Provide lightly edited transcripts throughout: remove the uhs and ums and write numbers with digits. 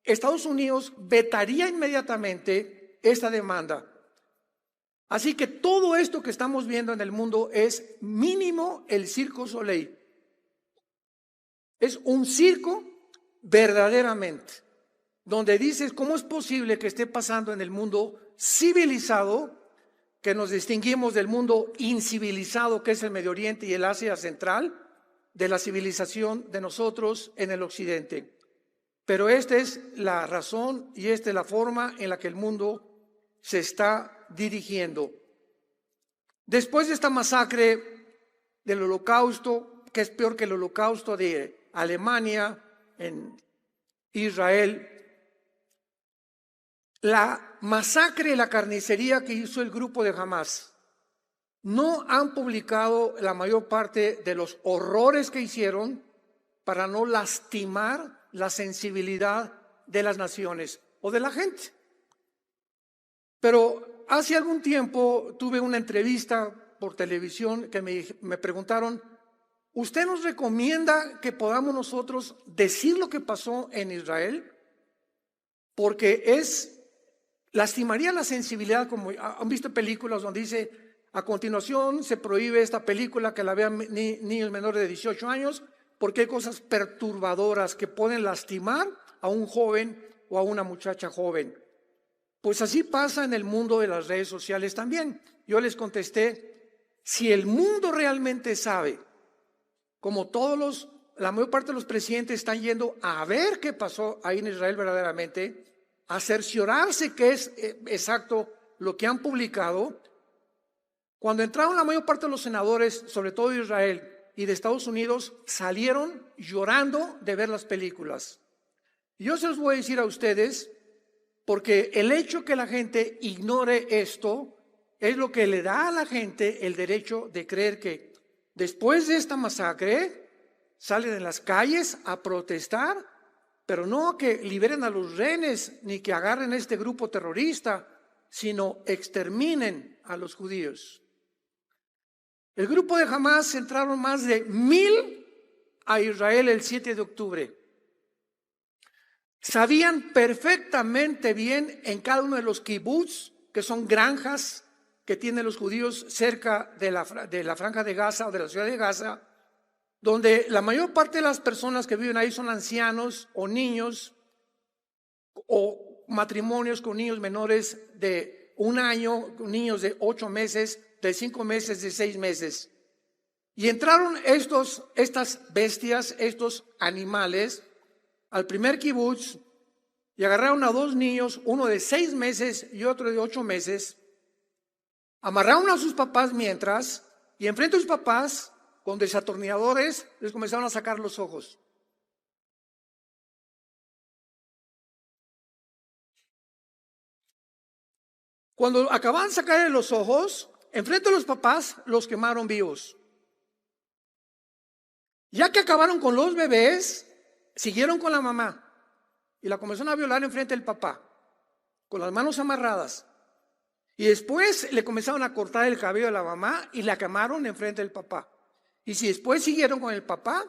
Estados Unidos vetaría inmediatamente esta demanda. Así que todo esto que estamos viendo en el mundo es mínimo el Cirque du Soleil. Es un circo verdaderamente, donde dices, ¿cómo es posible que esté pasando en el mundo civilizado, que nos distinguimos del mundo incivilizado, que es el Medio Oriente y el Asia Central, de la civilización de nosotros en el Occidente? Pero esta es la razón y esta es la forma en la que el mundo se está dirigiendo. Después de esta masacre del Holocausto, que es peor que el Holocausto de Alemania en Israel, la masacre y la carnicería que hizo el grupo de Hamás, no han publicado la mayor parte de los horrores que hicieron para no lastimar la sensibilidad de las naciones o de la gente. Pero hace algún tiempo tuve una entrevista por televisión que me preguntaron, ¿usted nos recomienda que podamos nosotros decir lo que pasó en Israel? Porque lastimaría la sensibilidad, como han visto películas donde dice, a continuación se prohíbe esta película que la vean niños menores de 18 años, porque hay cosas perturbadoras que pueden lastimar a un joven o a una muchacha joven. Pues así pasa en el mundo de las redes sociales también. Yo les contesté, si el mundo realmente sabe, como la mayor parte de los presidentes están yendo a ver qué pasó ahí en Israel verdaderamente, a cerciorarse que es exacto lo que han publicado. Cuando entraron la mayor parte de los senadores, sobre todo de Israel y de Estados Unidos, salieron llorando de ver las películas. Yo se los voy a decir a ustedes, porque el hecho que la gente ignore esto es lo que le da a la gente el derecho de creer que después de esta masacre salen en las calles a protestar, pero no que liberen a los rehenes ni que agarren a este grupo terrorista, sino exterminen a los judíos. El grupo de Hamás entraron más de 1,000 a Israel el 7 de octubre. Sabían perfectamente bien en cada uno de los kibbutz, que son granjas que tienen los judíos cerca de la franja de Gaza o de la ciudad de Gaza, donde la mayor parte de las personas que viven ahí son ancianos o niños o matrimonios con niños menores de 1 año, niños de 8 meses, de 5 meses, de 6 meses. Y entraron estas bestias, estos animales, al primer kibutz y agarraron a 2 niños, uno de 6 meses y otro de 8 meses, amarraron a sus papás y enfrente de sus papás, con desatornilladores, les comenzaron a sacar los ojos. Cuando acababan de sacarle los ojos, enfrente de los papás, los quemaron vivos. Ya que acabaron con los bebés, siguieron con la mamá y la comenzaron a violar enfrente del papá, con las manos amarradas. Y después le comenzaron a cortar el cabello a la mamá y la quemaron enfrente del papá. Y si después siguieron con el papá,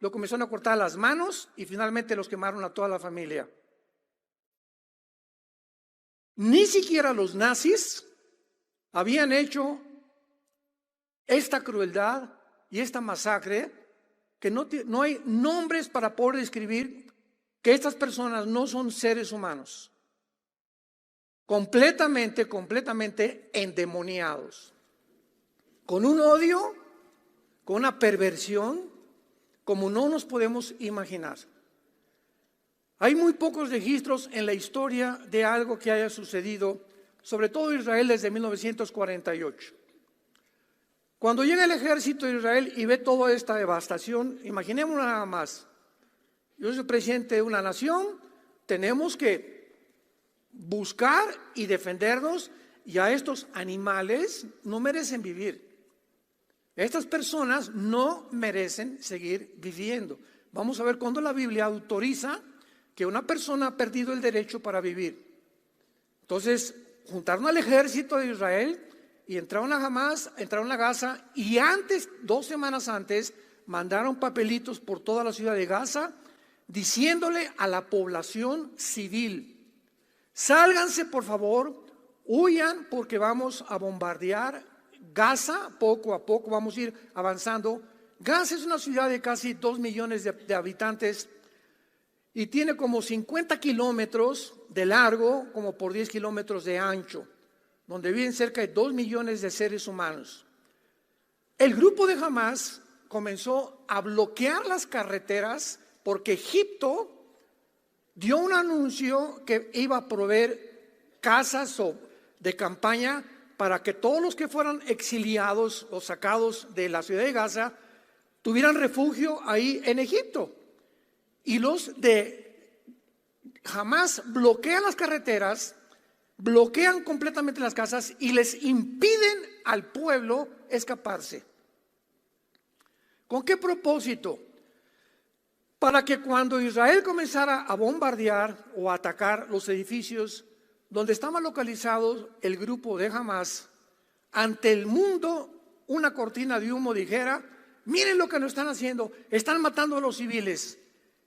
lo comenzaron a cortar las manos y finalmente los quemaron a toda la familia. Ni siquiera los nazis habían hecho esta crueldad y esta masacre, que no hay nombres para poder describir que estas personas no son seres humanos, completamente endemoniados, con un odio, con una perversión como no nos podemos imaginar. Hay muy pocos registros en la historia de algo que haya sucedido, sobre todo en Israel desde 1948. Cuando llega el ejército de Israel y ve toda esta devastación, imaginémonos nada más. Yo soy presidente de una nación, tenemos que buscar y defendernos, y a estos animales no merecen vivir. Estas personas no merecen seguir viviendo. Vamos a ver cuándo la Biblia autoriza que una persona ha perdido el derecho para vivir. Entonces, juntaron al ejército de Israel y entraron a Hamás, entraron a Gaza, y 2 semanas antes, mandaron papelitos por toda la ciudad de Gaza diciéndole a la población civil: sálganse por favor, huyan porque vamos a bombardear Gaza poco a poco, vamos a ir avanzando. Gaza es una ciudad de casi 2 millones de habitantes y tiene como 50 kilómetros de largo, como por 10 kilómetros de ancho, donde viven cerca de 2 millones de seres humanos. El grupo de Hamás comenzó a bloquear las carreteras porque Egipto dio un anuncio que iba a proveer casas de campaña para que todos los que fueran exiliados o sacados de la ciudad de Gaza tuvieran refugio ahí en Egipto. Y los de Hamás bloquean las carreteras, bloquean completamente las casas y les impiden al pueblo escaparse. ¿Con qué propósito? Para que cuando Israel comenzara a bombardear o a atacar los edificios donde estaba localizado el grupo de Hamás, ante el mundo una cortina de humo dijera: miren lo que nos están haciendo, están matando a los civiles.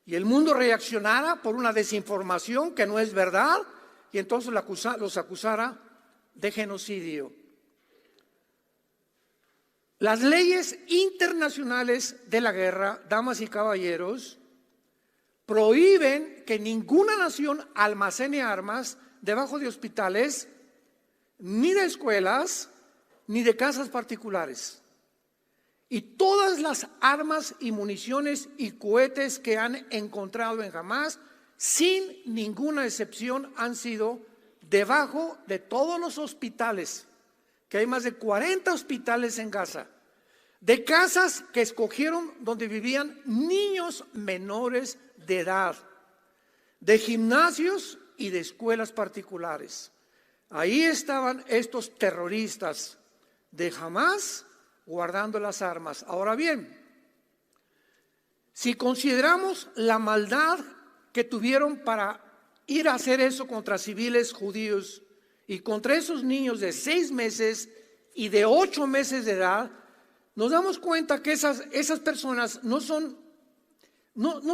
Y el mundo reaccionara por una desinformación que no es verdad y entonces los acusara de genocidio. Las leyes internacionales de la guerra, damas y caballeros, prohíben que ninguna nación almacene armas debajo de hospitales, ni de escuelas, ni de casas particulares. Y todas las armas y municiones y cohetes que han encontrado en Hamás, sin ninguna excepción, han sido debajo de todos los hospitales, que hay más de 40 hospitales en Gaza, de casas que escogieron donde vivían niños menores de edad, de gimnasios y de escuelas particulares. Ahí estaban estos terroristas de Hamás guardando las armas. Ahora bien, si consideramos la maldad que tuvieron para ir a hacer eso contra civiles judíos y contra esos niños de 6 meses y de 8 meses de edad, nos damos cuenta que esas personas no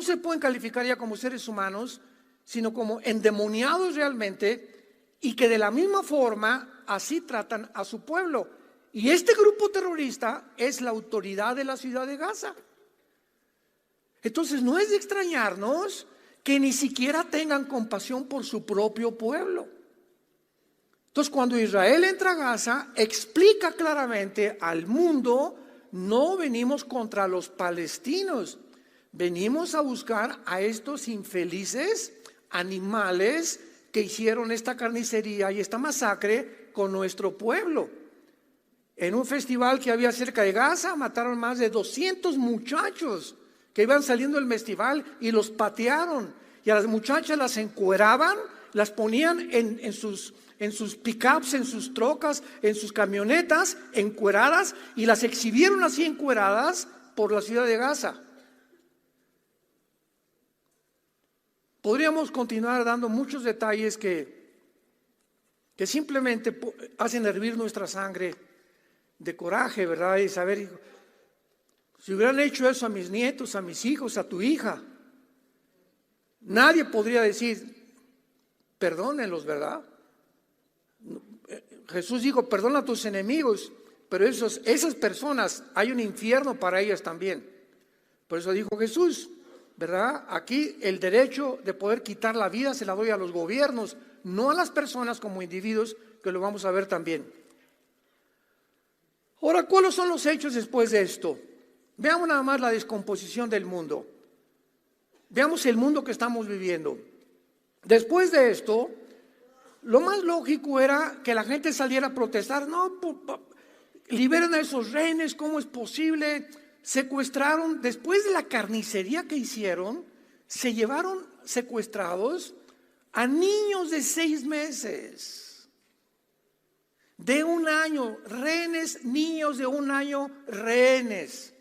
se pueden calificar ya como seres humanos, sino como endemoniados realmente, y que de la misma forma así tratan a su pueblo. Y este grupo terrorista es la autoridad de la ciudad de Gaza. Entonces no es de extrañarnos que ni siquiera tengan compasión por su propio pueblo. Entonces cuando Israel entra a Gaza, explica claramente al mundo: no venimos contra los palestinos, venimos a buscar a estos infelices animales que hicieron esta carnicería y esta masacre con nuestro pueblo. En un festival que había cerca de Gaza, mataron más de 200 muchachos que iban saliendo del festival y los patearon. Y a las muchachas las encueraban, las ponían en sus pickups, en sus trocas, en sus camionetas, encueradas, y las exhibieron así encueradas por la ciudad de Gaza. Podríamos continuar dando muchos detalles que simplemente hacen hervir nuestra sangre de coraje, ¿verdad? Y saber, si hubieran hecho eso a mis nietos, a mis hijos, a tu hija, nadie podría decir: perdónenlos, ¿verdad? Jesús dijo: perdona a tus enemigos, pero esas personas, hay un infierno para ellas también. Por eso dijo Jesús, ¿verdad? Aquí el derecho de poder quitar la vida se la doy a los gobiernos, no a las personas como individuos, que lo vamos a ver también. Ahora, ¿cuáles son los hechos después de esto? Veamos nada más la descomposición del mundo. Veamos el mundo que estamos viviendo. Después de esto, lo más lógico era que la gente saliera a protestar. No, liberen a esos rehenes, ¿cómo es posible? Secuestraron, después de la carnicería que hicieron, se llevaron secuestrados a niños de 6 meses. De 1 año, rehenes, niños de 1 año, rehenes.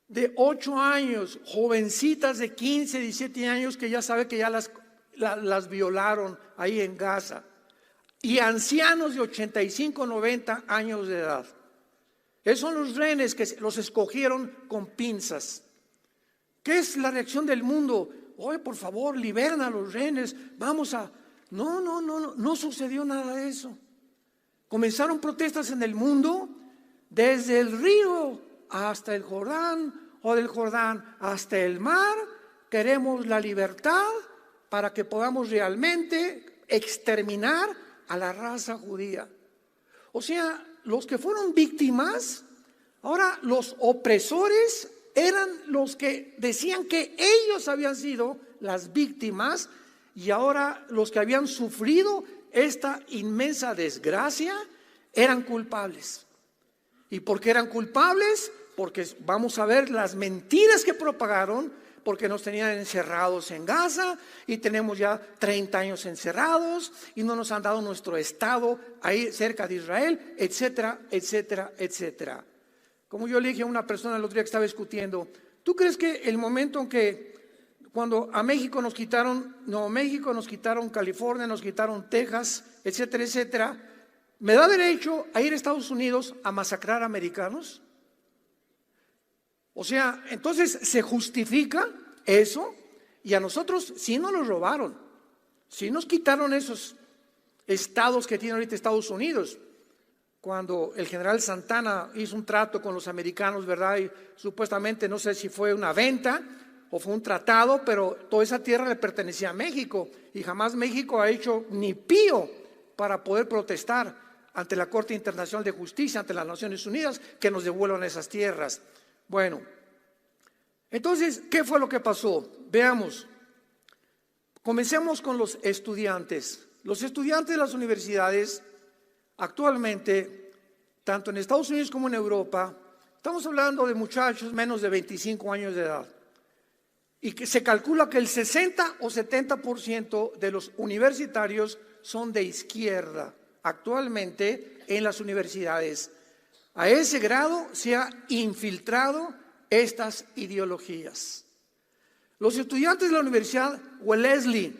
De 8 años, jovencitas de 15, 17 años que ya sabe que ya las violaron ahí en Gaza. Y ancianos de 85, 90 años de edad. Esos son los rehenes que los escogieron con pinzas. ¿Qué es la reacción del mundo? Oye, por favor, liberan a los rehenes, vamos a... No sucedió nada de eso. Comenzaron protestas en el mundo, desde el río hasta el Jordán, o del Jordán hasta el mar. Queremos la libertad para que podamos realmente exterminar a la raza judía. O sea, los que fueron víctimas, ahora los opresores eran los que decían que ellos habían sido las víctimas, y ahora los que habían sufrido esta inmensa desgracia eran culpables. ¿Y por qué eran culpables? Porque vamos a ver las mentiras que propagaron, porque nos tenían encerrados en Gaza y tenemos ya 30 años encerrados y no nos han dado nuestro estado ahí cerca de Israel, etcétera, etcétera, etcétera. Como yo le dije a una persona el otro día que estaba discutiendo, ¿tú crees que el momento en que cuando a México nos quitaron Nuevo México, nos quitaron California, nos quitaron Texas, etcétera, etcétera, me da derecho a ir a Estados Unidos a masacrar americanos? O sea, entonces se justifica eso, y a nosotros sí nos lo robaron, sí nos quitaron esos estados que tiene ahorita Estados Unidos. Cuando el general Santana hizo un trato con los americanos, ¿verdad? Y supuestamente, no sé si fue una venta o fue un tratado, pero toda esa tierra le pertenecía a México, y jamás México ha hecho ni pío para poder protestar ante la Corte Internacional de Justicia, ante las Naciones Unidas, que nos devuelvan esas tierras. Bueno, entonces, ¿qué fue lo que pasó? Veamos. Comencemos con los estudiantes. Los estudiantes de las universidades actualmente, tanto en Estados Unidos como en Europa, estamos hablando de muchachos menos de 25 años de edad. Y que se calcula que el 60 o 70% de los universitarios son de izquierda actualmente en las universidades. A ese grado se ha infiltrado estas ideologías. Los estudiantes de la Universidad Wellesley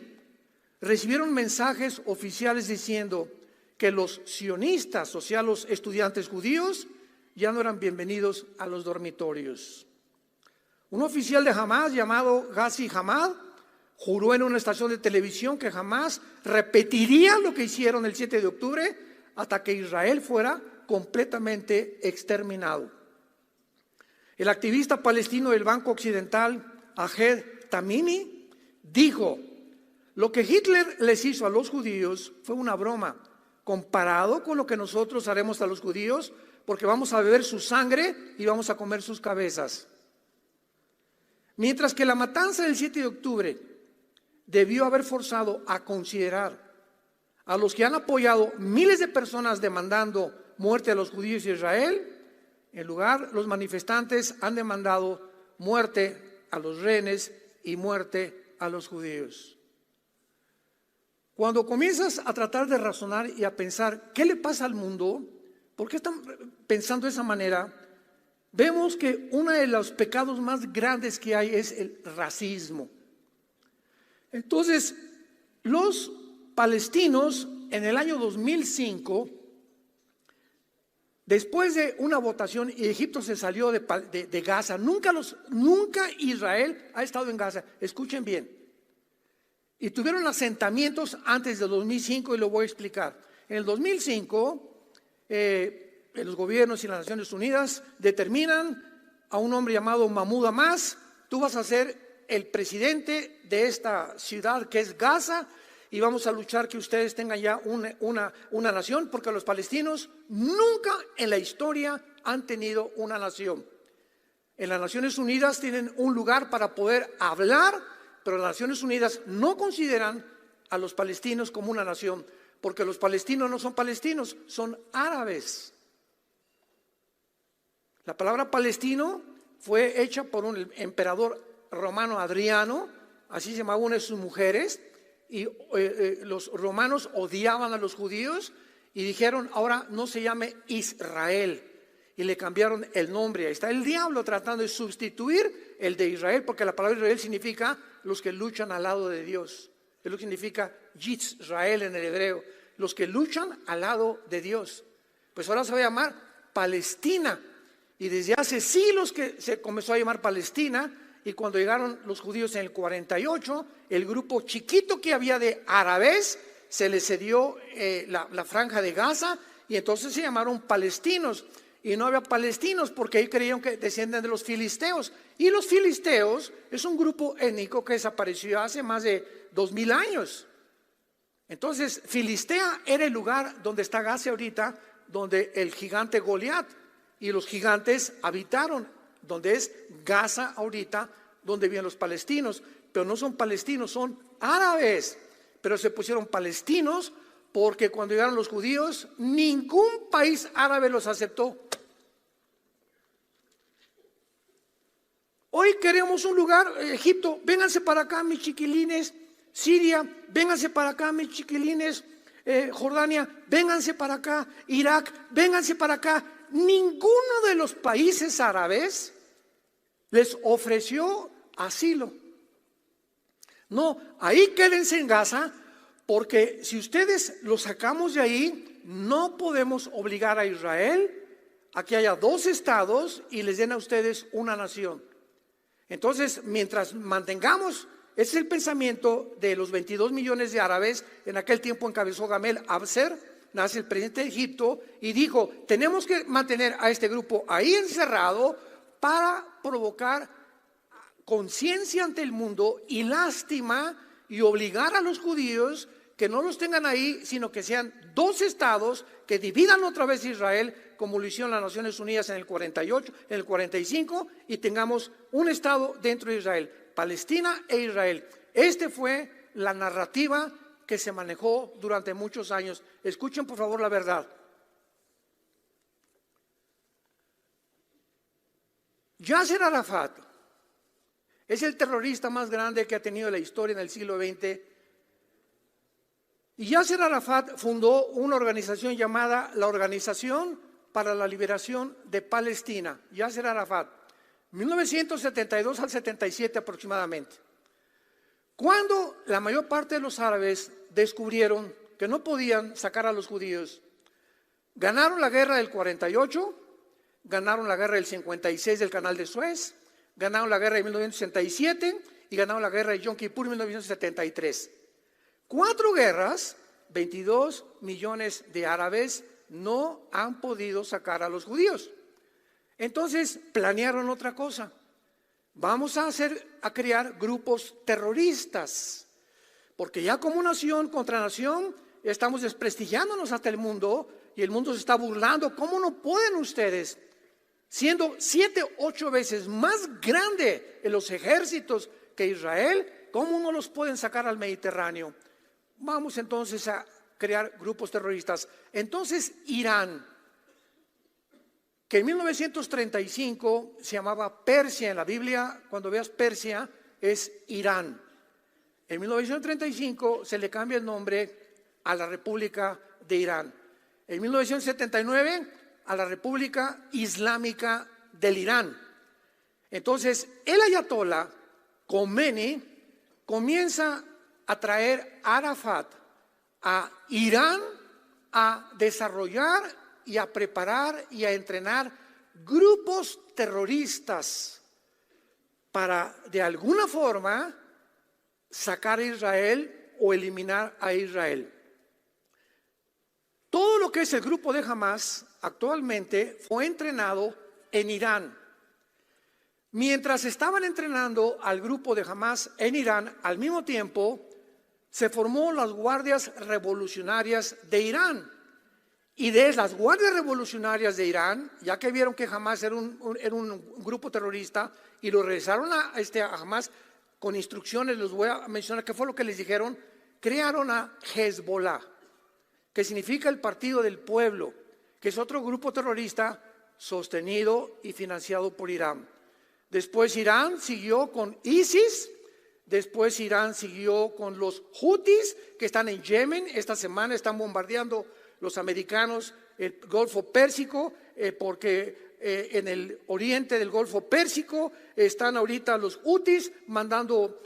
recibieron mensajes oficiales diciendo que los sionistas, o sea, los estudiantes judíos, ya no eran bienvenidos a los dormitorios. Un oficial de Hamas llamado Ghazi Hamad juró en una estación de televisión que jamás repetiría lo que hicieron el 7 de octubre hasta que Israel fuera completamente exterminado. El activista palestino del Banco Occidental, Ahed Tamimi, dijo: lo que Hitler les hizo a los judíos fue una broma comparado con lo que nosotros haremos a los judíos, porque vamos a beber su sangre y vamos a comer sus cabezas. Mientras que la matanza del 7 de octubre debió haber forzado a considerar a los que han apoyado miles de personas demandando muerte a los judíos de Israel, en lugar, los manifestantes han demandado muerte a los rehenes y muerte a los judíos. Cuando comienzas a tratar de razonar y a pensar, ¿qué le pasa al mundo? ¿Por qué están pensando de esa manera? Vemos que uno de los pecados más grandes que hay es el racismo. Entonces, los palestinos en el año 2005, después de una votación, y Egipto se salió de Gaza, nunca Israel ha estado en Gaza, escuchen bien, y tuvieron asentamientos antes del 2005, y lo voy a explicar. En el 2005, los gobiernos y las Naciones Unidas determinan a un hombre llamado Mahmoud Abbas: tú vas a ser el presidente de esta ciudad que es Gaza, y vamos a luchar que ustedes tengan ya una nación, porque los palestinos nunca en la historia han tenido una nación. En las Naciones Unidas tienen un lugar para poder hablar, pero las Naciones Unidas no consideran a los palestinos como una nación, porque los palestinos no son palestinos, son árabes. La palabra palestino fue hecha por un emperador romano, Adriano, así se llamaba una de sus mujeres, y los romanos odiaban a los judíos y dijeron: ahora no se llame Israel, y le cambiaron el nombre. Ahí está el diablo tratando de sustituir el de Israel, porque la palabra Israel significa los que luchan al lado de Dios. Es lo que significa Yisrael en el hebreo, los que luchan al lado de Dios. Pues ahora se va a llamar Palestina, y desde hace siglos que se comenzó a llamar Palestina, y cuando llegaron los judíos en el 48, el grupo chiquito que había de árabes se les cedió la franja de Gaza y entonces se llamaron palestinos. Y no había palestinos porque ahí creían que descienden de los filisteos. Y los filisteos es un grupo étnico que desapareció hace más de 2000 años. Entonces, Filistea era el lugar donde está Gaza ahorita, donde el gigante Goliat y los gigantes habitaron, donde es Gaza ahorita, donde viven los palestinos. Pero no son palestinos, son árabes. Pero se pusieron palestinos porque cuando llegaron los judíos, ningún país árabe los aceptó. Hoy queremos un lugar, Egipto, vénganse para acá mis chiquilines, Siria, vénganse para acá mis chiquilines, Jordania, vénganse para acá, Irak, vénganse para acá. Ninguno de los países árabes les ofreció asilo. No, ahí quédense en Gaza, porque si ustedes los sacamos de ahí, no podemos obligar a Israel a que haya dos estados y les den a ustedes una nación. Entonces, mientras mantengamos, ese es el pensamiento de los 22 millones de árabes. En aquel tiempo encabezó Gamel Abser, nace el presidente de Egipto, y dijo, tenemos que mantener a este grupo ahí encerrado para provocar conciencia ante el mundo y lástima y obligar a los judíos que no los tengan ahí, sino que sean dos estados que dividan otra vez Israel, como lo hicieron las Naciones Unidas en el 48, en el 45, y tengamos un estado dentro de Israel, Palestina e Israel. Esta fue la narrativa que se manejó durante muchos años. Escuchen por favor la verdad. Yasser Arafat es el terrorista más grande que ha tenido la historia en el siglo XX. Y Yasser Arafat fundó una organización llamada la Organización para la Liberación de Palestina. Yasser Arafat, 1972 al 77 aproximadamente. Cuando la mayor parte de los árabes descubrieron que no podían sacar a los judíos, ganaron la guerra del 48, ganaron la guerra del 56 del Canal de Suez, ganaron la guerra de 1967 y ganaron la guerra de Yom Kippur en 1973. 4 guerras, 22 millones de árabes no han podido sacar a los judíos. Entonces planearon otra cosa. Vamos a crear grupos terroristas, porque ya como nación contra nación estamos desprestigiándonos hasta el mundo y el mundo se está burlando. ¿Cómo no pueden ustedes, siendo 7, 8 veces más grande en los ejércitos que Israel, cómo no los pueden sacar al Mediterráneo? Vamos entonces a crear grupos terroristas. Entonces Irán, que en 1935 se llamaba Persia en la Biblia, cuando veas Persia es Irán. En 1935 se le cambia el nombre a la República de Irán. En 1979 a la República Islámica del Irán. Entonces el ayatolá Khomeini comienza a traer a Arafat a Irán a desarrollar y a preparar y a entrenar grupos terroristas para de alguna forma sacar a Israel o eliminar a Israel. Todo lo que es el grupo de Hamas actualmente fue entrenado en Irán. Mientras estaban entrenando al grupo de Hamas en Irán, al mismo tiempo se formó las Guardias Revolucionarias de Irán. Y de las Guardias Revolucionarias de Irán, ya que vieron que Hamas era un grupo terrorista y lo regresaron a Hamas con instrucciones, les voy a mencionar qué fue lo que les dijeron, crearon a Hezbollah, que significa el Partido del Pueblo, que es otro grupo terrorista sostenido y financiado por Irán. Después Irán siguió con ISIS, después Irán siguió con los Houthis, que están en Yemen. Esta semana están bombardeando los americanos el Golfo Pérsico, porque en el oriente del Golfo Pérsico están ahorita los Houthis mandando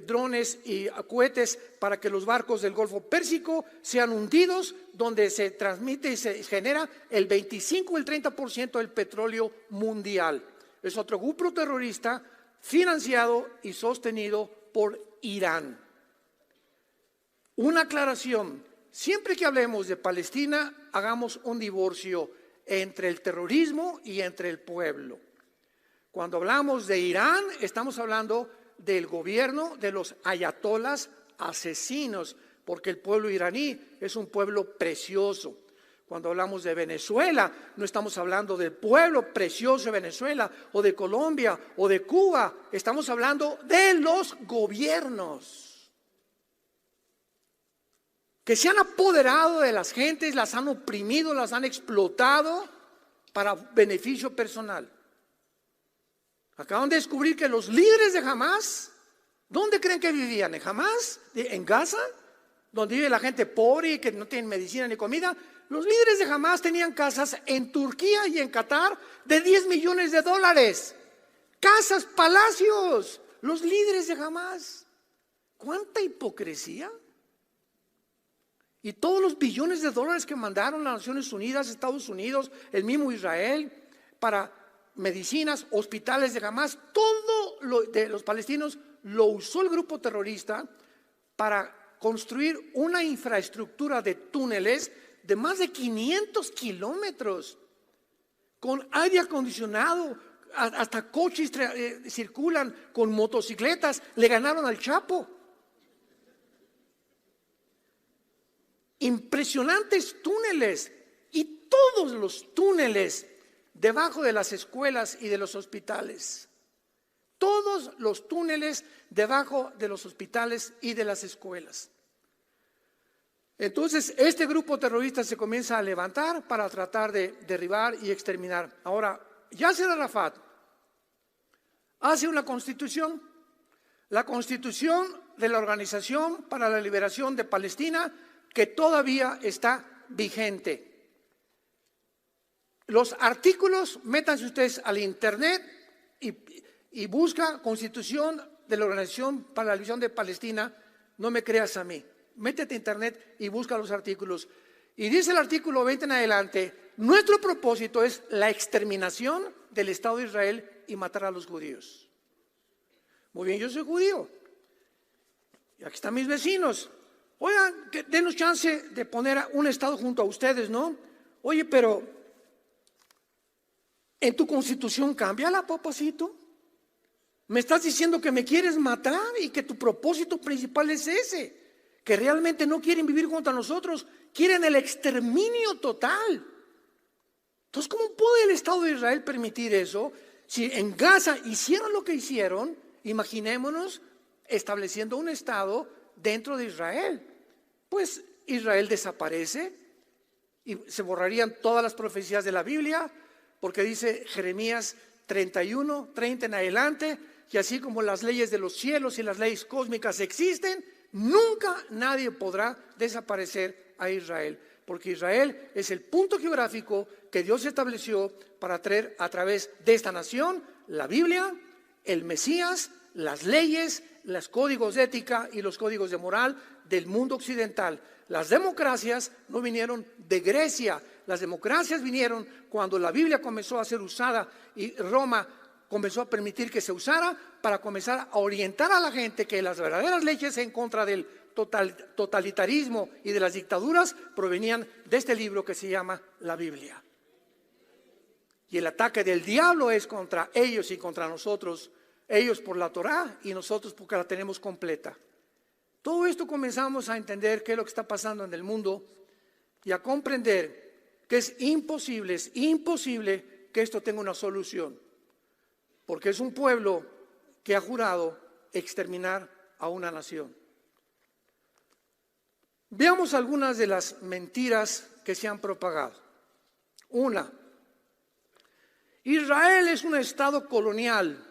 drones y cohetes para que los barcos del Golfo Pérsico sean hundidos, donde se transmite y se genera el 25 o el 30% del petróleo mundial. Es otro grupo terrorista financiado y sostenido por Irán. Una aclaración: siempre que hablemos de Palestina, hagamos un divorcio entre el terrorismo y entre el pueblo. Cuando hablamos de Irán, estamos hablando del gobierno de los ayatolas asesinos, porque el pueblo iraní es un pueblo precioso. Cuando hablamos de Venezuela, no estamos hablando del pueblo precioso de Venezuela, o de Colombia, o de Cuba. Estamos hablando de los gobiernos que se han apoderado de las gentes, las han oprimido, las han explotado para beneficio personal. Acaban de descubrir que los líderes de Hamás, ¿dónde creen que vivían? ¿En Hamás? ¿En Gaza? ¿Donde vive la gente pobre y que no tienen medicina ni comida? Los líderes de Hamás tenían casas en Turquía y en Qatar de $10 millones. Casas, palacios. Los líderes de Hamás. ¿Cuánta hipocresía? Y todos los billones de dólares que mandaron las Naciones Unidas, Estados Unidos, el mismo Israel, para medicinas, hospitales de Hamás, todo lo de los palestinos lo usó el grupo terrorista para construir una infraestructura de túneles de más de 500 kilómetros, con aire acondicionado, hasta coches circulan con motocicletas. Le ganaron al Chapo. Impresionantes túneles, y todos los túneles debajo de las escuelas y de los hospitales. Todos los túneles debajo de los hospitales y de las escuelas. Entonces, este grupo terrorista se comienza a levantar para tratar de derribar y exterminar. Ahora, Yasser Arafat hace una constitución, la constitución de la Organización para la Liberación de Palestina, que todavía está vigente. Los artículos, métanse ustedes al internet y busca Constitución de la Organización para la Liberación de Palestina. No me creas a mí. Métete a internet y busca los artículos. Y dice el artículo 20 en adelante: nuestro propósito es la exterminación del Estado de Israel y matar a los judíos. Muy bien, yo soy judío. Y aquí están mis vecinos. Oigan, denos chance de poner un Estado junto a ustedes, ¿no? Oye, pero ¿en tu constitución cámbiala, papacito? Me estás diciendo que me quieres matar y que tu propósito principal es ese, que realmente no quieren vivir contra nosotros, quieren el exterminio total. Entonces, ¿cómo puede el Estado de Israel permitir eso? Si en Gaza hicieron lo que hicieron, imaginémonos estableciendo un Estado dentro de Israel. Pues Israel desaparece y se borrarían todas las profecías de la Biblia, porque dice Jeremías 31, 30 en adelante, y así como las leyes de los cielos y las leyes cósmicas existen, nunca nadie podrá desaparecer a Israel, porque Israel es el punto geográfico que Dios estableció para traer a través de esta nación la Biblia, el Mesías, las leyes, los códigos de ética y los códigos de moral del mundo occidental. Las democracias no vinieron de Grecia, las democracias vinieron cuando la Biblia comenzó a ser usada y Roma comenzó a permitir que se usara para comenzar a orientar a la gente que las verdaderas leyes en contra del totalitarismo y de las dictaduras provenían de este libro que se llama la Biblia. Y el ataque del diablo es contra ellos y contra nosotros, ellos por la Torá y nosotros porque la tenemos completa. Todo esto comenzamos a entender qué es lo que está pasando en el mundo y a comprender que es imposible que esto tenga una solución, porque es un pueblo que ha jurado exterminar a una nación. Veamos algunas de las mentiras que se han propagado. Una, Israel es un estado colonial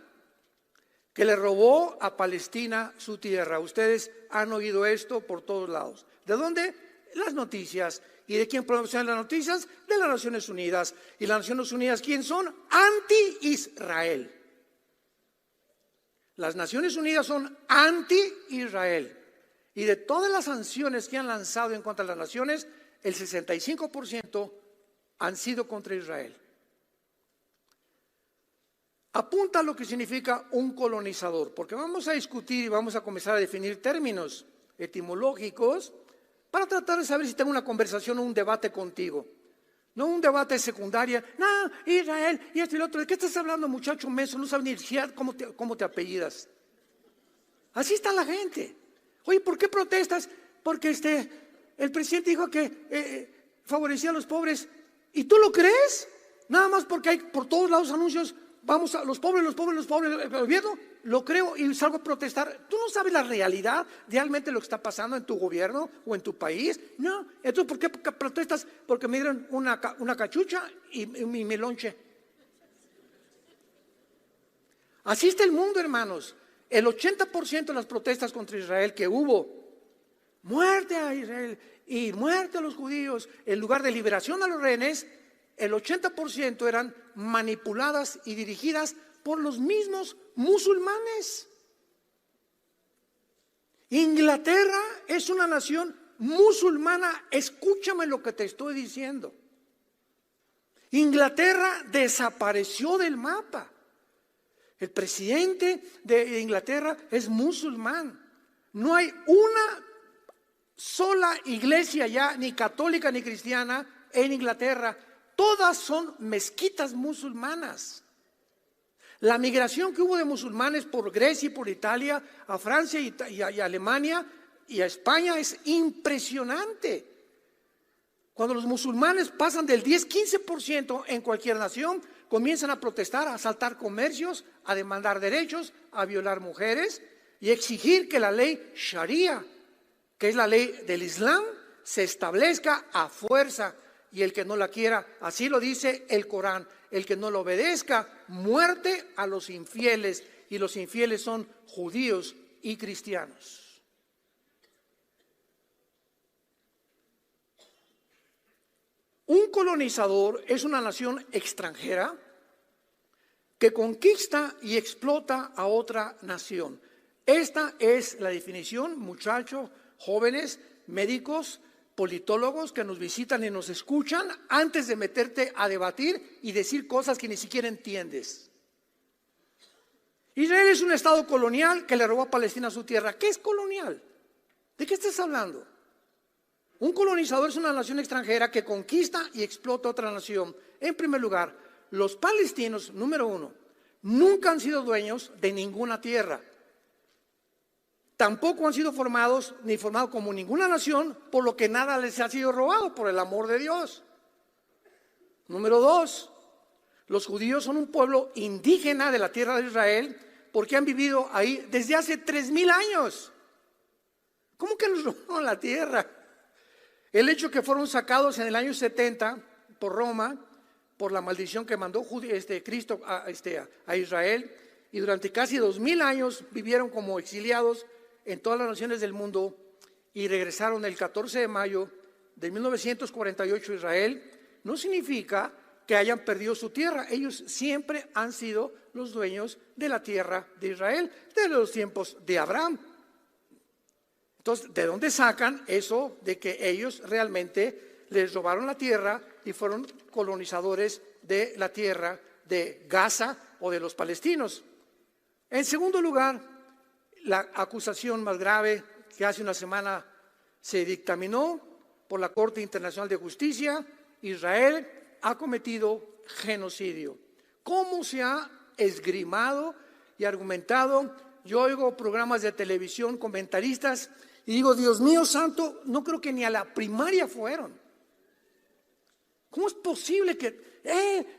que le robó a Palestina su tierra. Ustedes han oído esto por todos lados. ¿De dónde? Las noticias. ¿Y de quién promocionan las noticias? De las Naciones Unidas. ¿Y las Naciones Unidas quién son? Anti-Israel. Las Naciones Unidas son anti-Israel. Y de todas las sanciones que han lanzado en contra de las naciones, el 65% han sido contra Israel. apunta a lo que significa un colonizador, porque vamos a discutir y vamos a comenzar a definir términos etimológicos para tratar de saber si tengo una conversación o un debate contigo. No un debate de secundaria, no, Israel y esto y lo otro. ¿De qué estás hablando, muchacho menso? No sabes ni siquiera cómo te apellidas. Así está la gente. Oye, ¿por qué protestas? Porque el presidente dijo que favorecía a los pobres. ¿Y tú lo crees? Nada más porque hay por todos lados anuncios, vamos a los pobres, el gobierno. Lo creo y salgo a protestar. ¿Tú no sabes la realidad realmente lo que está pasando en tu gobierno o en tu país? No. Entonces, ¿por qué protestas? Porque me dieron una cachucha y mi lonche. Así está el mundo, hermanos. El 80% de las protestas contra Israel que hubo, muerte a Israel y muerte a los judíos, en lugar de liberación a los rehenes, el 80% eran manipuladas y dirigidas por los mismos musulmanes. Inglaterra es una nación musulmana. Escúchame lo que te estoy diciendo. Inglaterra desapareció del mapa. El presidente de Inglaterra es musulmán. No hay una sola iglesia ya, ni católica ni cristiana, en Inglaterra. Todas son mezquitas musulmanas. La migración que hubo de musulmanes por Grecia y por Italia, a Francia y a Alemania y a España es impresionante. Cuando los musulmanes pasan del 10-15% en cualquier nación, comienzan a protestar, a asaltar comercios, a demandar derechos, a violar mujeres y exigir que la ley Sharia, que es la ley del Islam, se establezca a fuerza. Y el que no la quiera, así lo dice el Corán, el que no lo obedezca, muerte a los infieles. Y los infieles son judíos y cristianos. Un colonizador es una nación extranjera que conquista y explota a otra nación. Esta es la definición, muchachos, jóvenes, médicos, politólogos que nos visitan y nos escuchan antes de meterte a debatir y decir cosas que ni siquiera entiendes. Israel es un estado colonial que le robó a Palestina su tierra. ¿Qué es colonial? ¿De qué estás hablando? Un colonizador es una nación extranjera que conquista y explota otra nación. En primer lugar, los palestinos, número uno, nunca han sido dueños de ninguna tierra. Tampoco han sido formados ni formados como ninguna nación, por lo que nada les ha sido robado, por el amor de Dios. Número dos, los judíos son un pueblo indígena de la tierra de Israel porque han vivido ahí desde hace 3,000 años. ¿Cómo que nos robaron la tierra? El hecho que fueron sacados en el año 70 por Roma, por la maldición que mandó Cristo a Israel, y durante casi 2,000 años vivieron como exiliados en todas las naciones del mundo y regresaron el 14 de mayo de 1948 a Israel, no significa que hayan perdido su tierra. Ellos siempre han sido los dueños de la tierra de Israel, desde los tiempos de Abraham. Entonces, ¿de dónde sacan eso de que ellos realmente les robaron la tierra y fueron colonizadores de la tierra de Gaza o de los palestinos? En segundo lugar, la acusación más grave que hace una semana se dictaminó por la Corte Internacional de Justicia: Israel ha cometido genocidio. ¿Cómo se ha esgrimado y argumentado? Yo oigo programas de televisión, comentaristas, y digo, Dios mío santo, no creo que ni a la primaria fueron. ¿Cómo es posible que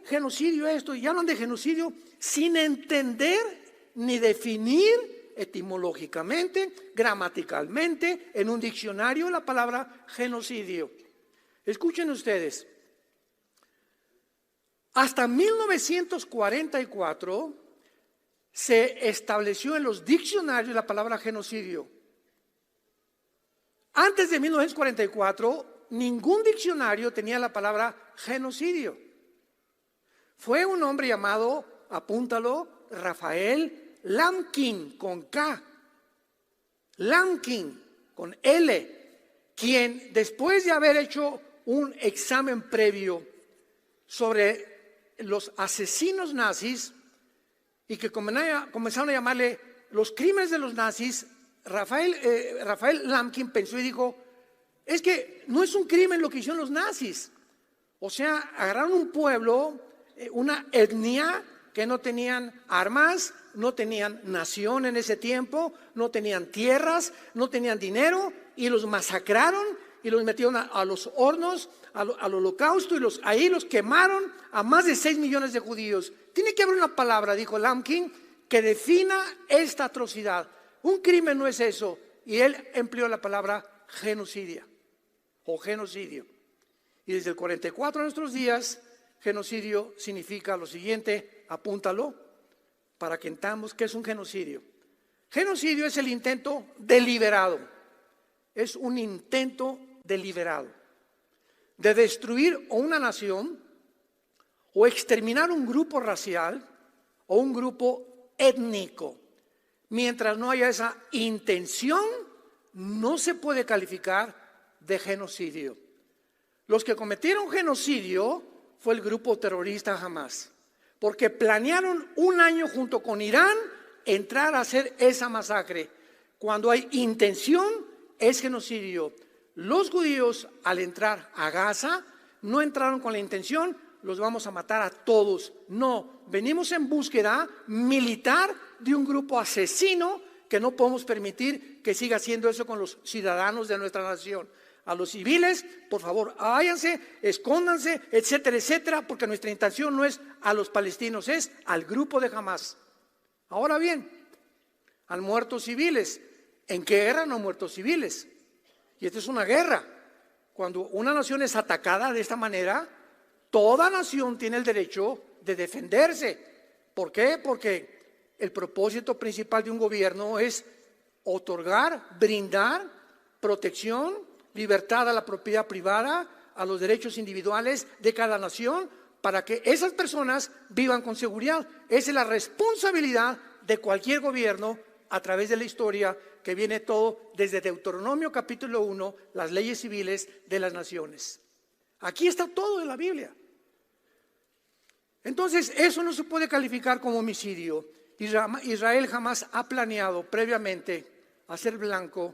genocidio esto? Y hablan de genocidio sin entender ni definir etimológicamente, gramaticalmente, en un diccionario la palabra genocidio. Escuchen ustedes. Hasta 1944 se estableció en los diccionarios la palabra genocidio. Antes de 1944, ningún diccionario tenía la palabra genocidio. Fue un hombre llamado, apúntalo, Rafael Lamkin, con K, Lamkin, con L, quien después de haber hecho un examen previo sobre los asesinos nazis, y que comenzaron a llamarle los crímenes de los nazis, Raphael Lemkin pensó y dijo, es que no es un crimen lo que hicieron los nazis. O sea, agarraron un pueblo, una etnia que no tenían armas, no tenían nación en ese tiempo, no tenían tierras, no tenían dinero, y los masacraron y los metieron a los hornos, al holocausto, y ahí los quemaron a más de 6 millones de judíos. Tiene que haber una palabra, dijo Lemkin, que defina esta atrocidad. Un crimen no es eso, y él empleó la palabra genocidio o genocidio. Y desde el 44 a nuestros días, genocidio significa lo siguiente, apúntalo, para que entendamos qué es un genocidio. Genocidio es el intento deliberado, es un intento deliberado de destruir o una nación o exterminar un grupo racial o un grupo étnico. Mientras no haya esa intención, no se puede calificar de genocidio. Los que cometieron genocidio fue el grupo terrorista Hamas, porque planearon un año junto con Irán entrar a hacer esa masacre. Cuando hay intención, es genocidio. Los judíos, al entrar a Gaza, no entraron con la intención, los vamos a matar a todos. No, venimos en búsqueda militar de un grupo asesino que no podemos permitir que siga haciendo eso con los ciudadanos de nuestra nación. A los civiles, por favor, váyanse, escóndanse, etcétera, etcétera, porque nuestra intención no es a los palestinos, es al grupo de Hamas. Ahora bien, han muerto civiles. ¿En qué guerra no han muerto civiles? Y esta es una guerra. Cuando una nación es atacada de esta manera, toda nación tiene el derecho de defenderse. ¿Por qué? Porque el propósito principal de un gobierno es otorgar, brindar protección, libertad a la propiedad privada, a los derechos individuales de cada nación, para que esas personas vivan con seguridad. Esa es la responsabilidad de cualquier gobierno a través de la historia, que viene todo desde Deuteronomio capítulo 1, las leyes civiles de las naciones. Aquí está todo de la Biblia. Entonces, eso no se puede calificar como homicidio. Israel jamás ha planeado previamente hacer blanco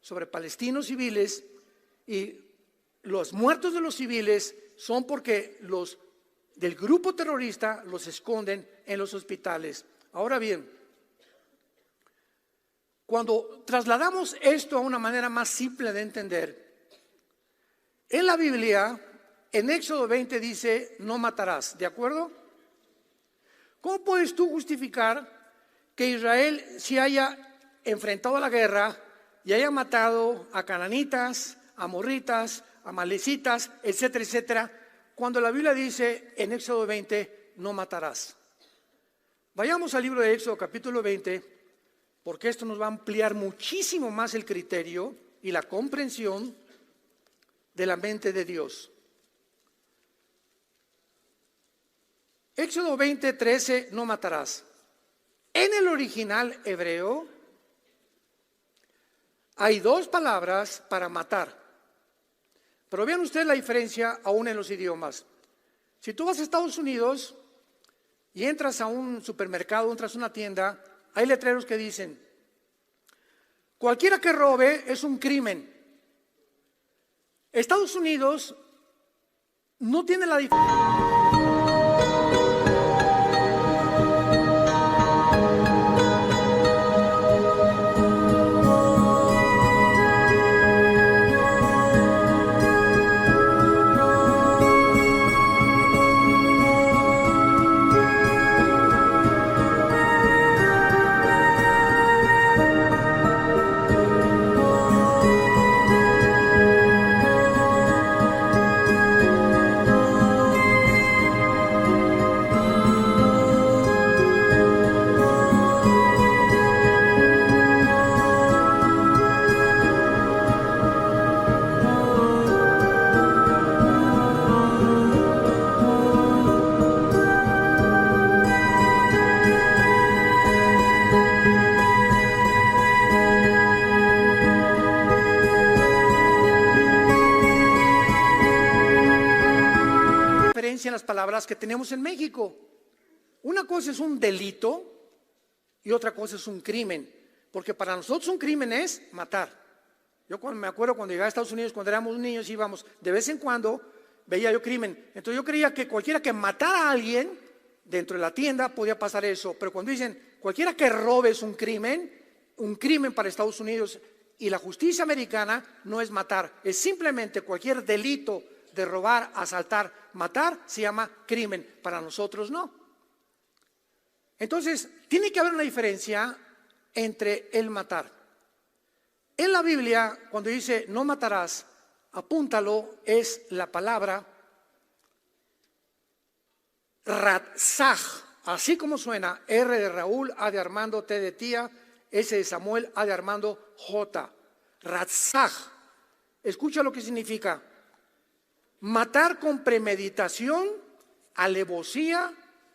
sobre palestinos civiles, y los muertos de los civiles son porque los del grupo terrorista los esconden en los hospitales. Ahora bien, cuando trasladamos esto a una manera más simple de entender, en la Biblia, en Éxodo 20 dice, no matarás, ¿de acuerdo? ¿Cómo puedes tú justificar que Israel se haya enfrentado a la guerra y haya matado a cananitas, amorritas, amalecitas, etcétera, etcétera, cuando la Biblia dice en Éxodo 20, no matarás? Vayamos al libro de Éxodo capítulo 20, porque esto nos va a ampliar muchísimo más el criterio y la comprensión de la mente de Dios. Éxodo 20, 13, no matarás. En el original hebreo hay dos palabras para matar. Pero vean ustedes la diferencia aún en los idiomas. Si tú vas a Estados Unidos y entras a un supermercado, entras a una tienda, hay letreros que dicen, cualquiera que robe es un crimen. Estados Unidos no tiene la diferencia. En las palabras que tenemos en México. Una cosa es un delito y otra cosa es un crimen, porque para nosotros un crimen es matar. Yo me acuerdo cuando llegué a Estados Unidos, cuando éramos niños, íbamos, de vez en cuando veía yo crimen. Entonces yo creía que cualquiera que matara a alguien dentro de la tienda podía pasar eso, pero cuando dicen cualquiera que robe es un crimen para Estados Unidos, y la justicia americana no es matar, es simplemente cualquier delito de robar, asaltar, matar, se llama crimen. Para nosotros no. Entonces, tiene que haber una diferencia entre el matar. En la Biblia, cuando dice no matarás, apúntalo, es la palabra ratzaj, así como suena, R de Raúl, A de Armando, T de tía, S de Samuel, A de Armando, J. Ratzaj. Escucha lo que significa: matar con premeditación, alevosía,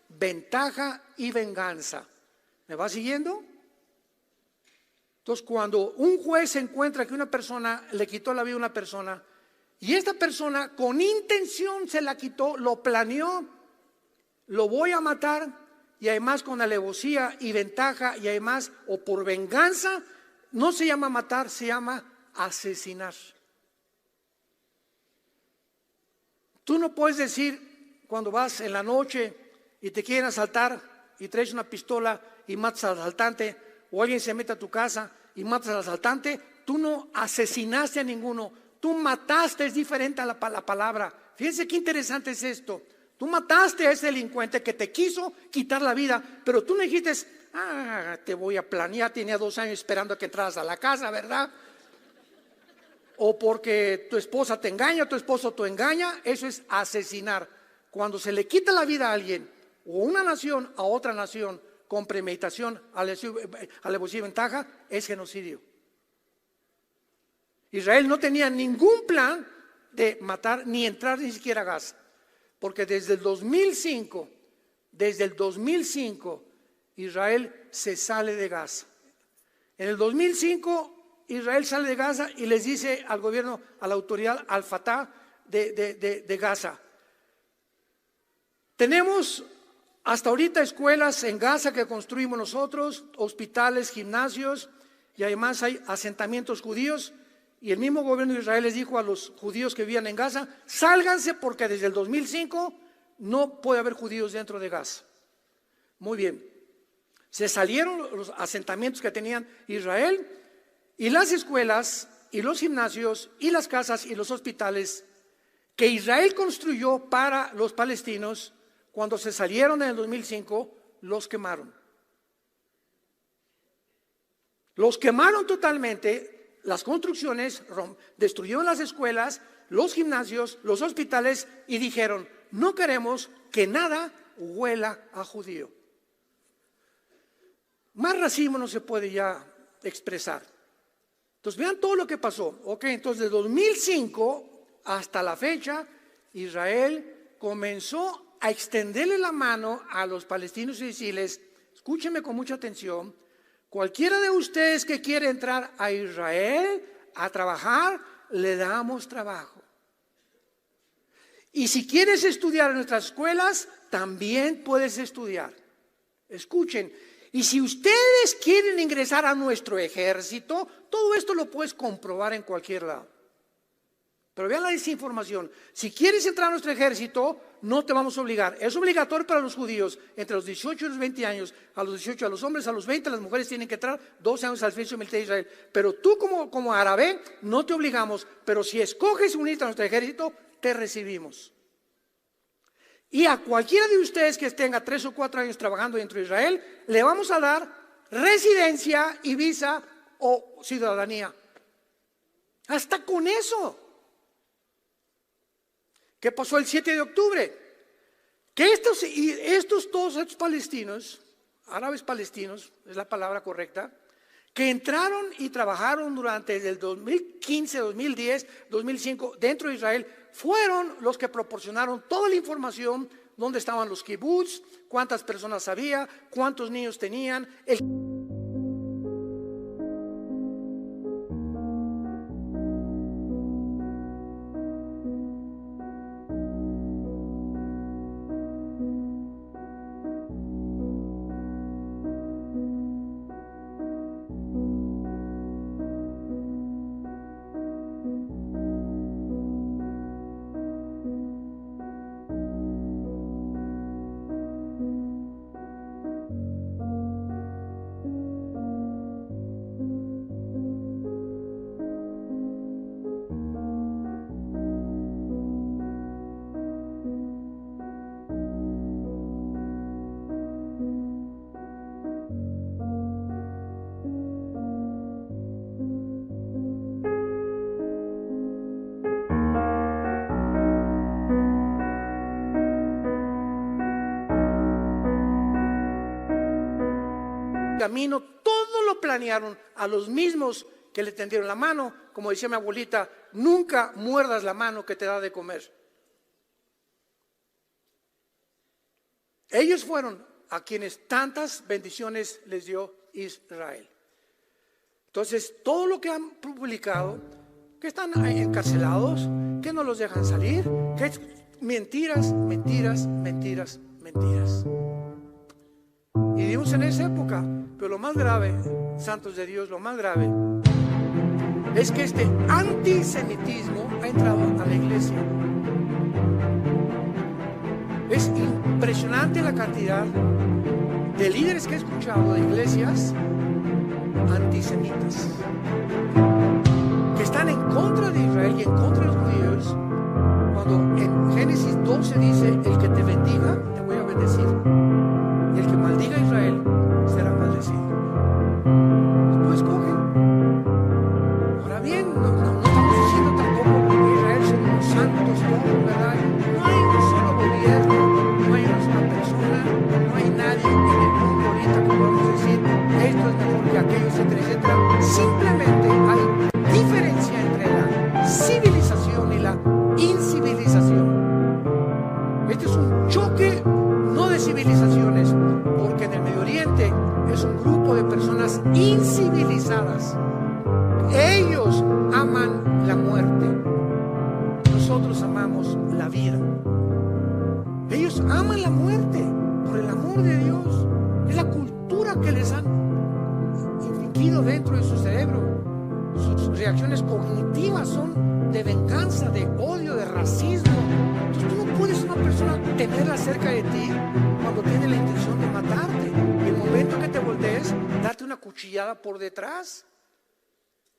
ventaja y venganza. ¿Me va siguiendo? Entonces, cuando un juez encuentra que una persona le quitó la vida a una persona, y esta persona con intención se la quitó, lo planeó, lo voy a matar, y además con alevosía y ventaja, y además o por venganza, no se llama matar, se llama asesinar. Tú no puedes decir cuando vas en la noche y te quieren asaltar y traes una pistola y matas al asaltante, o alguien se mete a tu casa y matas al asaltante, tú no asesinaste a ninguno, tú mataste. Es diferente a la palabra. Fíjense qué interesante es esto. Tú mataste a ese delincuente que te quiso quitar la vida, pero tú no dijiste, te voy a planear, tenía 2 años esperando a que entraras a la casa, ¿verdad? O porque tu esposa te engaña, tu esposo te engaña. Eso es asesinar. Cuando se le quita la vida a alguien, o una nación a otra nación, con premeditación, alevosía y ventaja, es genocidio. Israel no tenía ningún plan de matar ni entrar ni siquiera a Gaza, porque desde el 2005 Israel se sale de Gaza. En el 2005 Israel sale de Gaza y les dice al gobierno, a la autoridad, al Fatah de Gaza: tenemos hasta ahorita escuelas en Gaza que construimos nosotros, hospitales, gimnasios, y además hay asentamientos judíos. Y el mismo gobierno de Israel les dijo a los judíos que vivían en Gaza: sálganse, porque desde el 2005 no puede haber judíos dentro de Gaza. Muy bien, se salieron los asentamientos que tenían Israel, y las escuelas y los gimnasios y las casas y los hospitales que Israel construyó para los palestinos, cuando se salieron en el 2005, los quemaron. Los quemaron totalmente, las construcciones, destruyeron las escuelas, los gimnasios, los hospitales, y dijeron: no queremos que nada huela a judío. Más racismo no se puede ya expresar. Entonces vean todo lo que pasó. Entonces de 2005 hasta la fecha, Israel comenzó a extenderle la mano a los palestinos y decirles: escúchenme con mucha atención, cualquiera de ustedes que quiere entrar a Israel a trabajar, le damos trabajo. Y si quieres estudiar en nuestras escuelas, también puedes estudiar. Escuchen, y si ustedes quieren ingresar a nuestro ejército, todo esto lo puedes comprobar en cualquier lado. Pero vean la desinformación. Si quieres entrar a nuestro ejército, no te vamos a obligar. Es obligatorio para los judíos entre los 18 y los 20 años. A los 18 a los hombres, a los 20 las mujeres tienen que entrar 12 años al servicio militar de Israel. Pero tú como árabe no te obligamos. Pero si escoges unirte a nuestro ejército, te recibimos. Y a cualquiera de ustedes que tenga 3 o 4 años trabajando dentro de Israel, le vamos a dar residencia y visa o ciudadanía. Hasta con eso. ¿Qué pasó el 7 de octubre? Que todos estos palestinos, árabes palestinos, es la palabra correcta, que entraron y trabajaron durante el 2015, 2010, 2005 dentro de Israel, fueron los que proporcionaron toda la información: dónde estaban los kibbutz, cuántas personas había, cuántos niños tenían, camino, todo lo planearon a los mismos que le tendieron la mano. Como decía mi abuelita, nunca muerdas la mano que te da de comer. Ellos fueron a quienes tantas bendiciones les dio Israel. Entonces, todo lo que han publicado, que están encarcelados, que no los dejan salir, que es mentiras, mentiras, mentiras, mentiras. Y vivimos en esa época, pero lo más grave, santos de Dios, lo más grave es que este antisemitismo ha entrado a la iglesia. Es impresionante la cantidad de líderes que he escuchado de iglesias antisemitas que están en contra de Israel y en contra de los judíos, cuando en Génesis 12 dice: el que te bendiga te voy a bendecir, y el que maldiga a Israel será maldecido. Tú escoge. Ahora bien, no estamos diciendo tampoco que Israel son unos santos todos, ¿verdad? No hay un solo gobierno, no hay una sola persona, no hay nadie en el mundo ahorita que podamos decir esto es mejor que aquello, etcétera, etcétera. Simplemente hay diferencia entre la civilización y la incivilización. Este es un choque no de civilizaciones, porque en el Medio Oriente es un grupo de personas incivilizadas. Ellos aman la muerte, nosotros amamos la vida. Ellos aman la muerte por el amor de Dios. Es la cultura que les han infligido dentro de su cerebro. Sus reacciones cognitivas son de venganza, de odio, de racismo. Entonces tú no puedes una persona tenerla cerca de ti cuando tiene la intención de matarte. Y el momento que te voltees, darte una cuchillada por detrás.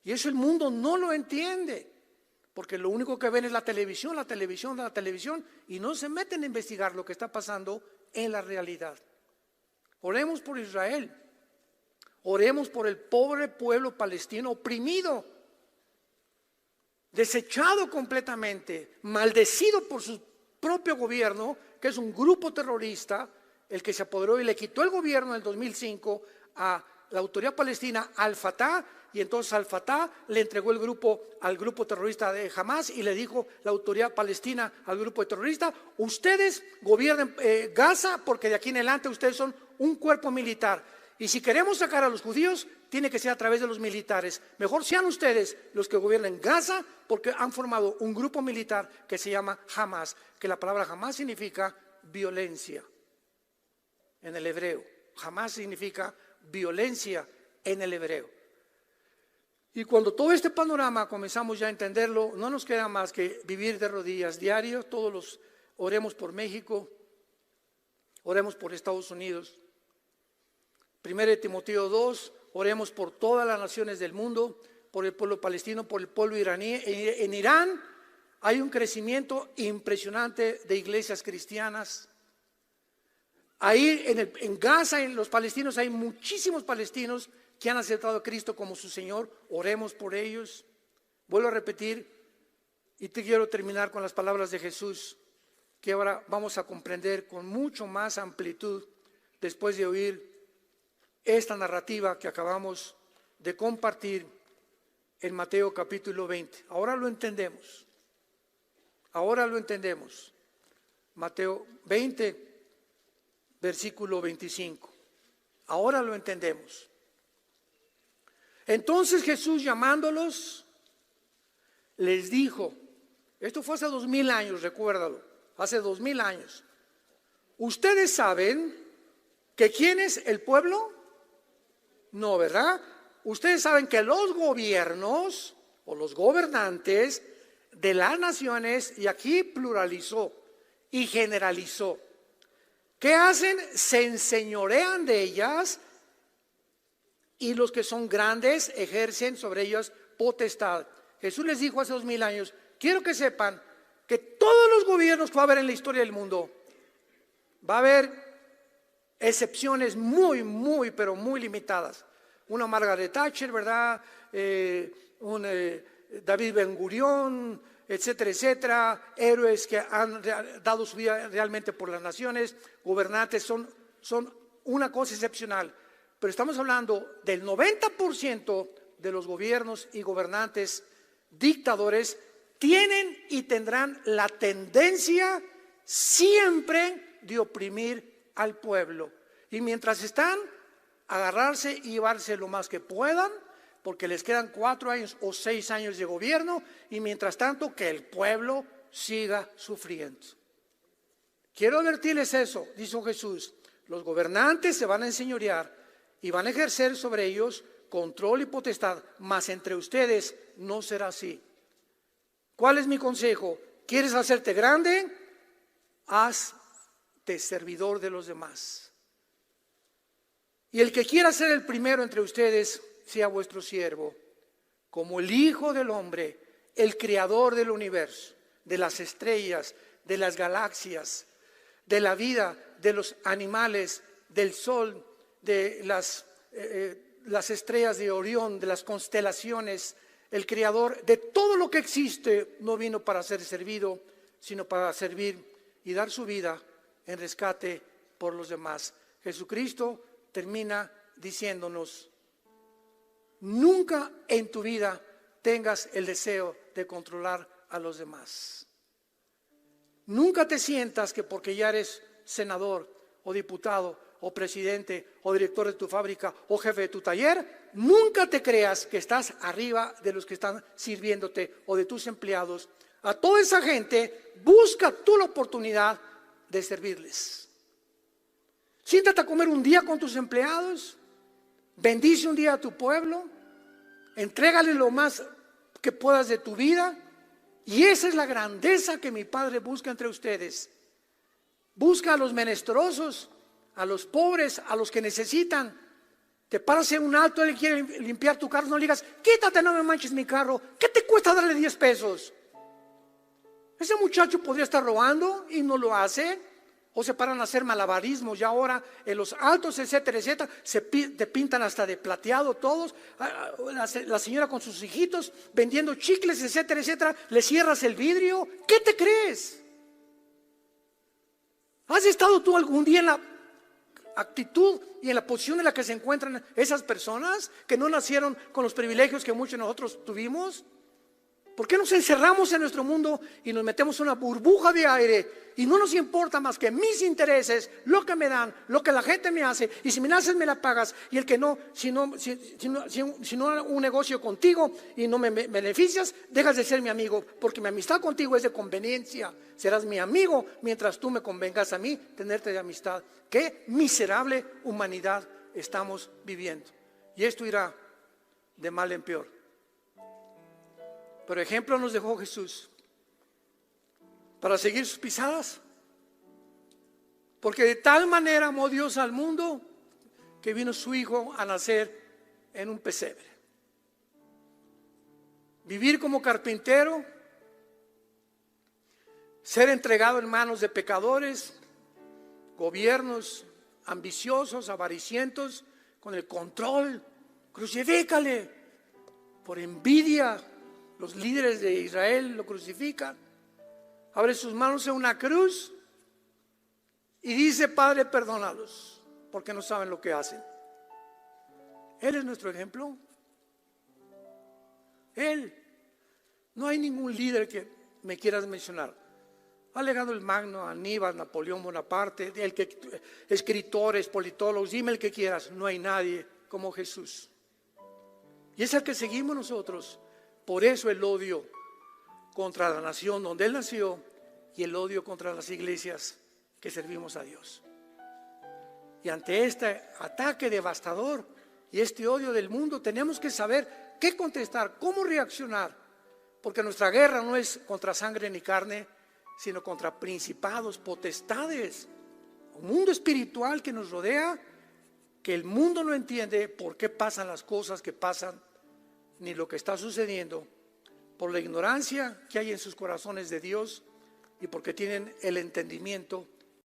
Y eso el mundo no lo entiende, porque lo único que ven es la televisión, y no se meten a investigar lo que está pasando en la realidad. Oremos por Israel, oremos por el pobre pueblo palestino oprimido, desechado completamente, maldecido por su propio gobierno, que es un grupo terrorista, el que se apoderó y le quitó el gobierno en el 2005 a la autoridad palestina, al Fatah. Y entonces al Fatah le entregó el grupo al grupo terrorista de Hamas y le dijo la autoridad palestina al grupo terrorista: ustedes gobiernen Gaza, porque de aquí en adelante ustedes son un cuerpo militar. Y si queremos sacar a los judíos, tiene que ser a través de los militares. Mejor sean ustedes los que gobiernen Gaza, porque han formado un grupo militar que se llama Hamas, que la palabra Hamas significa violencia en el hebreo. Hamas significa violencia en el hebreo. Y cuando todo este panorama comenzamos ya a entenderlo, no nos queda más que vivir de rodillas diario. Oremos por México, oremos por Estados Unidos. 1 Timoteo 2, oremos por todas las naciones del mundo, por el pueblo palestino, por el pueblo iraní. En Irán hay un crecimiento impresionante de iglesias cristianas. Ahí en Gaza, en los palestinos, hay muchísimos palestinos que han aceptado a Cristo como su Señor. Oremos por ellos. Vuelvo a repetir, y te quiero terminar con las palabras de Jesús, que ahora vamos a comprender con mucho más amplitud después de oír esta narrativa que acabamos de compartir en Mateo capítulo 20. Ahora lo entendemos. Mateo 20, versículo 25. Ahora lo entendemos. Entonces Jesús, llamándolos, les dijo, esto fue hace 2000 años, recuérdalo, hace 2000 años. ¿Ustedes saben que quién es el pueblo? No, ¿verdad? Ustedes saben que los gobiernos o los gobernantes de las naciones, y aquí pluralizó y generalizó, ¿qué hacen? Se enseñorean de ellas, y los que son grandes ejercen sobre ellos potestad. Jesús les dijo hace 2000 años, quiero que sepan que todos los gobiernos que va a haber en la historia del mundo, va a haber excepciones muy, pero muy limitadas. Una Margaret Thatcher, ¿verdad? David Ben Gurión, etcétera, etcétera. Héroes que han dado su vida realmente por las naciones. Gobernantes son una cosa excepcional. pero estamos hablando del 90% de los gobiernos y gobernantes dictadores tienen y tendrán la tendencia siempre de oprimir al pueblo. Y mientras están, agarrarse y llevarse lo más que puedan, porque les quedan 4 años o 6 años de gobierno, y mientras tanto que el pueblo siga sufriendo. Quiero advertirles eso, dijo Jesús: los gobernantes se van a enseñorear y van a ejercer sobre ellos control y potestad, mas entre ustedes no será así. ¿Cuál es mi consejo? ¿Quieres hacerte grande? Hazte servidor de los demás. Y el que quiera ser el primero entre ustedes, sea vuestro siervo, como el Hijo del Hombre, el creador del universo, de las estrellas, de las galaxias, de la vida, de los animales, del sol, de las estrellas de Orión, de las constelaciones. El creador de todo lo que existe no vino para ser servido, sino para servir y dar su vida en rescate por los demás. Jesucristo termina diciéndonos: nunca en tu vida tengas el deseo de controlar a los demás. Nunca te sientas que porque ya eres senador o diputado o presidente o director de tu fábrica o jefe de tu taller, nunca te creas que estás arriba de los que están sirviéndote o de tus empleados. A toda esa gente busca tú la oportunidad de servirles. Siéntate a comer un día con tus empleados, bendice un día a tu pueblo, entrégale lo más que puedas de tu vida. Y esa es la grandeza que mi Padre busca entre ustedes. Busca a los menesterosos, a los pobres, a los que necesitan. Te paras en un alto, él quiere limpiar tu carro, no le digas: quítate, no me manches mi carro. ¿Qué te cuesta darle 10 pesos? Ese muchacho podría estar robando y no lo hace. O se paran a hacer malabarismos, y ahora en los altos, etcétera, etcétera, te pintan hasta de plateado todos. La señora con sus hijitos vendiendo chicles, etcétera, etcétera, le cierras el vidrio. ¿Qué te crees? ¿Has estado tú algún día en la actitud y en la posición en la que se encuentran esas personas que no nacieron con los privilegios que muchos de nosotros tuvimos? ¿Por qué nos encerramos en nuestro mundo y nos metemos en una burbuja de aire y no nos importa más que mis intereses, lo que me dan, lo que la gente me hace, y si me haces me la pagas, y el que no, si no un negocio contigo y no me beneficias, dejas de ser mi amigo, porque mi amistad contigo es de conveniencia. Serás mi amigo mientras tú me convengas a mí tenerte de amistad. Qué miserable humanidad estamos viviendo, y esto irá de mal en peor. Pero ejemplo nos dejó Jesús para seguir sus pisadas, porque de tal manera amó Dios al mundo que vino su Hijo a nacer en un pesebre. Vivir como carpintero, ser entregado en manos de pecadores, gobiernos ambiciosos, avaricientos, con el control. Crucifícale. Por envidia, los líderes de Israel lo crucifican. Abre sus manos en una cruz y dice: Padre, perdónalos, porque no saben lo que hacen. Él es nuestro ejemplo. Él. No hay ningún líder que me quieras mencionar. Alejandro el Magno, Aníbal, Napoleón Bonaparte, escritores, politólogos, dime el que quieras. No hay nadie como Jesús. Y es el que seguimos nosotros. Por eso el odio contra la nación donde Él nació y el odio contra las iglesias que servimos a Dios. Y ante este ataque devastador y este odio del mundo, tenemos que saber qué contestar, cómo reaccionar, porque nuestra guerra no es contra sangre ni carne, sino contra principados, potestades, un mundo espiritual que nos rodea, que el mundo no entiende por qué pasan las cosas que pasan, ni lo que está sucediendo, por la ignorancia que hay en sus corazones de Dios y porque tienen el entendimiento